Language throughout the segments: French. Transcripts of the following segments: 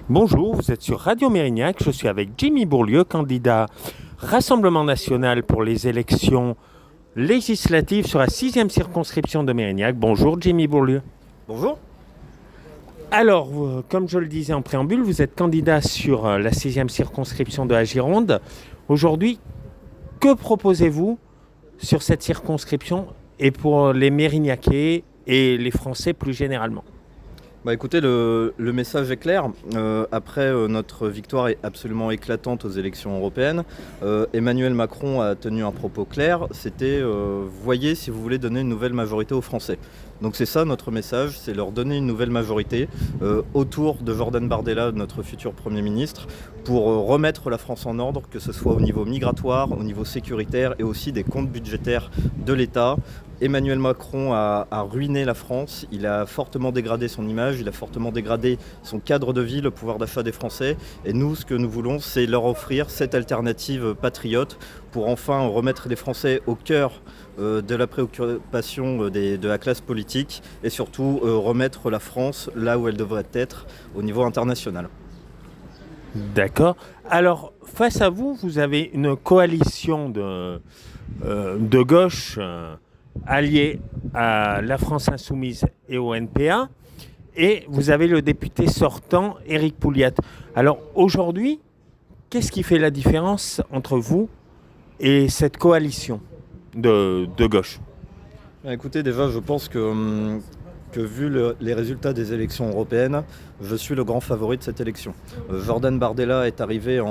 Bonjour, vous êtes sur Radio Mérignac. Je suis avec Jimmy Bourlieu, candidat Rassemblement national pour les élections législatives sur la 6e circonscription de Mérignac. Bonjour Jimmy Bourlieu. Bonjour. Alors, comme je le disais en préambule, vous êtes candidat sur la 6e circonscription de la Gironde. Aujourd'hui, que proposez-vous sur cette circonscription et pour les Mérignacais et les Français plus généralement? Écoutez, le message est clair. Après notre victoire est absolument éclatante aux élections européennes, Emmanuel Macron a tenu un propos clair. C'était voyez si vous voulez donner une nouvelle majorité aux Français. Donc c'est ça notre message, c'est leur donner une nouvelle majorité autour de Jordan Bardella, notre futur Premier ministre, pour remettre la France en ordre, que ce soit au niveau migratoire, au niveau sécuritaire et aussi des comptes budgétaires de l'État. Emmanuel Macron a ruiné la France, il a fortement dégradé son image, il a fortement dégradé son cadre de vie, le pouvoir d'achat des Français. Et nous, ce que nous voulons, c'est leur offrir cette alternative patriote pour enfin remettre les Français au cœur de la préoccupation de la classe politique et surtout remettre la France là où elle devrait être au niveau international. D'accord. Alors, face à vous, vous avez une coalition de gauche alliée à la France Insoumise et au NPA, et vous avez le député sortant, Éric Pouliat. Alors, aujourd'hui, qu'est-ce qui fait la différence entre vous et cette coalition de gauche? Écoutez, déjà, je pense que vu les résultats des élections européennes, je suis le grand favori de cette élection. Jordan Bardella est arrivé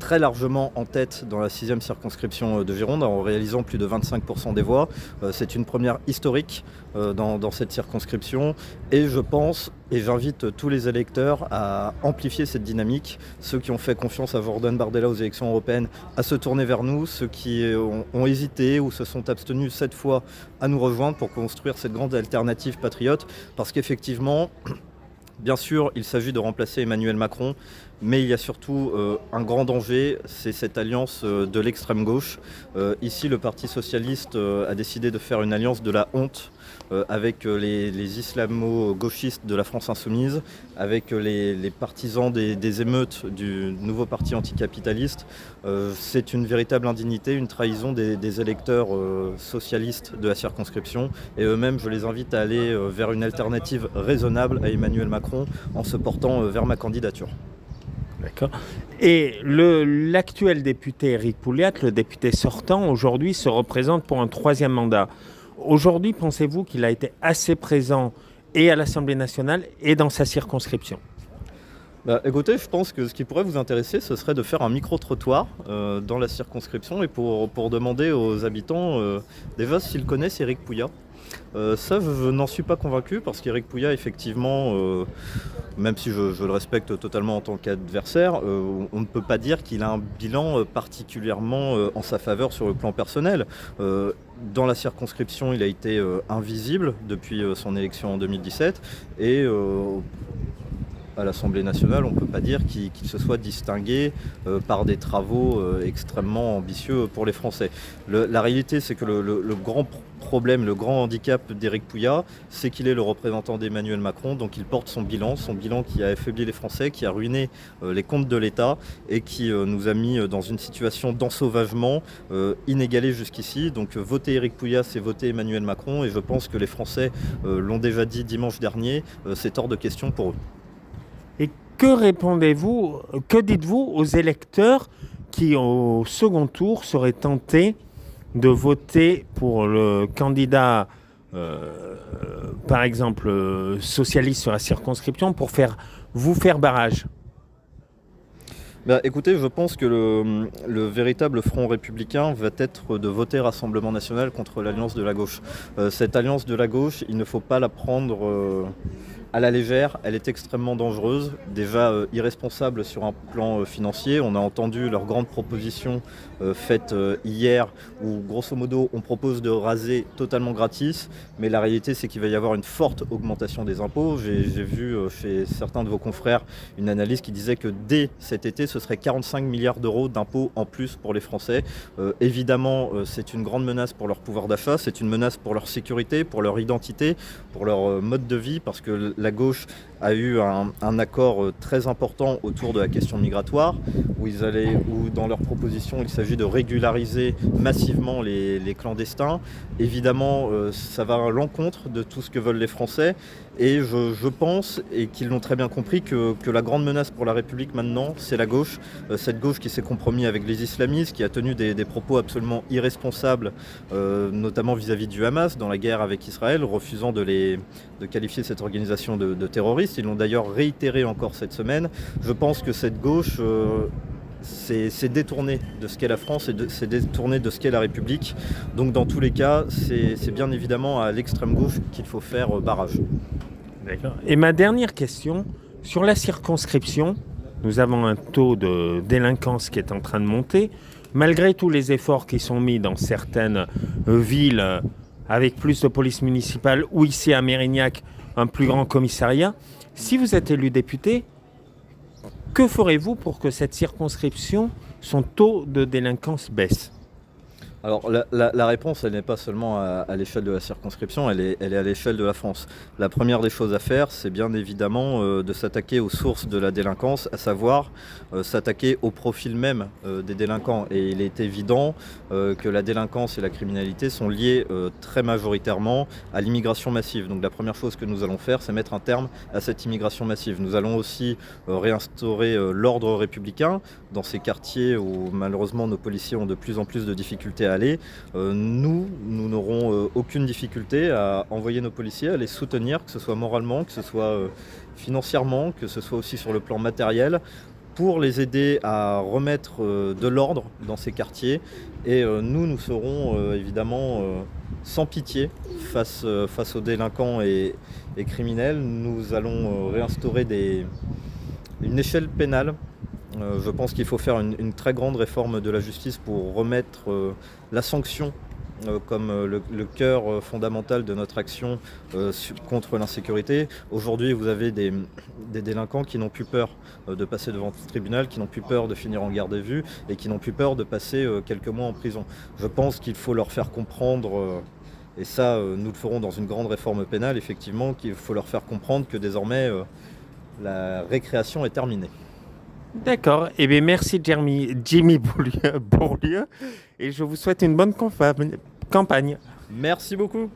très largement en tête dans la 6e circonscription de Gironde en réalisant plus de 25% des voix. C'est une première historique dans cette circonscription et je pense et j'invite tous les électeurs à amplifier cette dynamique. Ceux qui ont fait confiance à Jordan Bardella aux élections européennes à se tourner vers nous, ceux qui ont hésité ou se sont abstenus cette fois à nous rejoindre pour construire cette grande alternative patriote. Parce qu'effectivement, bien sûr, il s'agit de remplacer Emmanuel Macron, mais il y a surtout un grand danger, c'est cette alliance de l'extrême gauche. Ici, le Parti socialiste a décidé de faire une alliance de la honte avec les islamo-gauchistes de la France insoumise, avec les partisans des émeutes du nouveau parti anticapitaliste. C'est une véritable indignité, une trahison des électeurs socialistes de la circonscription. Et eux-mêmes, je les invite à aller vers une alternative raisonnable à Emmanuel Macron en se portant vers ma candidature. D'accord. Et l'actuel député Éric Pouliat, le député sortant, aujourd'hui se représente pour un 3e mandat. Aujourd'hui, pensez-vous qu'il a été assez présent et à l'Assemblée nationale et dans sa circonscription? Écoutez, je pense que ce qui pourrait vous intéresser, ce serait de faire un micro-trottoir dans la circonscription et pour demander aux habitants déjà s'ils connaissent Éric Pouliat. Ça, je n'en suis pas convaincu parce qu'Éric Pouliat, effectivement, même si je le respecte totalement en tant qu'adversaire, on ne peut pas dire qu'il a un bilan particulièrement en sa faveur sur le plan personnel. Dans la circonscription, il a été invisible depuis son élection en 2017 et à l'Assemblée nationale, on ne peut pas dire qu'il se soit distingué par des travaux extrêmement ambitieux pour les Français. La réalité, c'est que le grand problème, le grand handicap d'Éric Pouliat, c'est qu'il est le représentant d'Emmanuel Macron, donc il porte son bilan qui a affaibli les Français, qui a ruiné les comptes de l'État et qui nous a mis dans une situation d'ensauvagement inégalée jusqu'ici. Donc voter Éric Pouliat, c'est voter Emmanuel Macron et je pense que les Français l'ont déjà dit dimanche dernier, c'est hors de question pour eux. Et que dites-vous aux électeurs qui, au second tour, seraient tentés de voter pour le candidat, par exemple, socialiste sur la circonscription, pour vous faire barrage? Écoutez, je pense que le véritable front républicain va être de voter Rassemblement national contre l'alliance de la gauche. Cette alliance de la gauche, il ne faut pas la prendre à la légère, elle est extrêmement dangereuse, déjà irresponsable sur un plan financier. On a entendu leurs grandes propositions faites hier où grosso modo on propose de raser totalement gratis, mais la réalité c'est qu'il va y avoir une forte augmentation des impôts. J'ai vu chez certains de vos confrères une analyse qui disait que dès cet été ce serait 45 milliards d'euros d'impôts en plus pour les Français. Évidemment c'est une grande menace pour leur pouvoir d'achat, c'est une menace pour leur sécurité, pour leur identité, pour leur mode de vie, parce que la gauche a eu un accord très important autour de la question migratoire, où dans leur proposition, il s'agit de régulariser massivement les clandestins. Évidemment, ça va à l'encontre de tout ce que veulent les Français. Et je pense, et qu'ils l'ont très bien compris, que la grande menace pour la République maintenant, c'est la gauche. Cette gauche qui s'est compromis avec les islamistes, qui a tenu des propos absolument irresponsables, notamment vis-à-vis du Hamas, dans la guerre avec Israël, refusant de qualifier cette organisation de terroriste. Ils l'ont d'ailleurs réitéré encore cette semaine. Je pense que cette gauche s'est détournée de ce qu'est la France et s'est détournée de ce qu'est la République. Donc dans tous les cas, c'est bien évidemment à l'extrême gauche qu'il faut faire barrage. D'accord. Et ma dernière question, sur la circonscription, nous avons un taux de délinquance qui est en train de monter. Malgré tous les efforts qui sont mis dans certaines villes avec plus de police municipale ou ici à Mérignac, un plus grand commissariat, si vous êtes élu député, que ferez-vous pour que cette circonscription, son taux de délinquance baisse ? Alors la réponse, elle n'est pas seulement à l'échelle de la circonscription, elle est à l'échelle de la France. La première des choses à faire, c'est bien évidemment de s'attaquer aux sources de la délinquance, à savoir s'attaquer au profil même des délinquants. Et il est évident que la délinquance et la criminalité sont liées très majoritairement à l'immigration massive. Donc la première chose que nous allons faire, c'est mettre un terme à cette immigration massive. Nous allons aussi réinstaurer l'ordre républicain dans ces quartiers où malheureusement nos policiers ont de plus en plus de difficultés à aller. Nous n'aurons aucune difficulté à envoyer nos policiers, à les soutenir, que ce soit moralement, que ce soit financièrement, que ce soit aussi sur le plan matériel, pour les aider à remettre de l'ordre dans ces quartiers. Et nous serons évidemment sans pitié face aux délinquants et criminels. Nous allons réinstaurer une échelle pénale. Je pense qu'il faut faire une très grande réforme de la justice pour remettre la sanction comme le cœur fondamental de notre action contre l'insécurité. Aujourd'hui, vous avez des délinquants qui n'ont plus peur de passer devant le tribunal, qui n'ont plus peur de finir en garde à vue et qui n'ont plus peur de passer quelques mois en prison. Je pense qu'il faut leur faire comprendre, et ça nous le ferons dans une grande réforme pénale, effectivement, qu'il faut leur faire comprendre que désormais la récréation est terminée. D'accord. Eh bien, merci Jimmy Bourlieu, et je vous souhaite une bonne campagne. Merci beaucoup.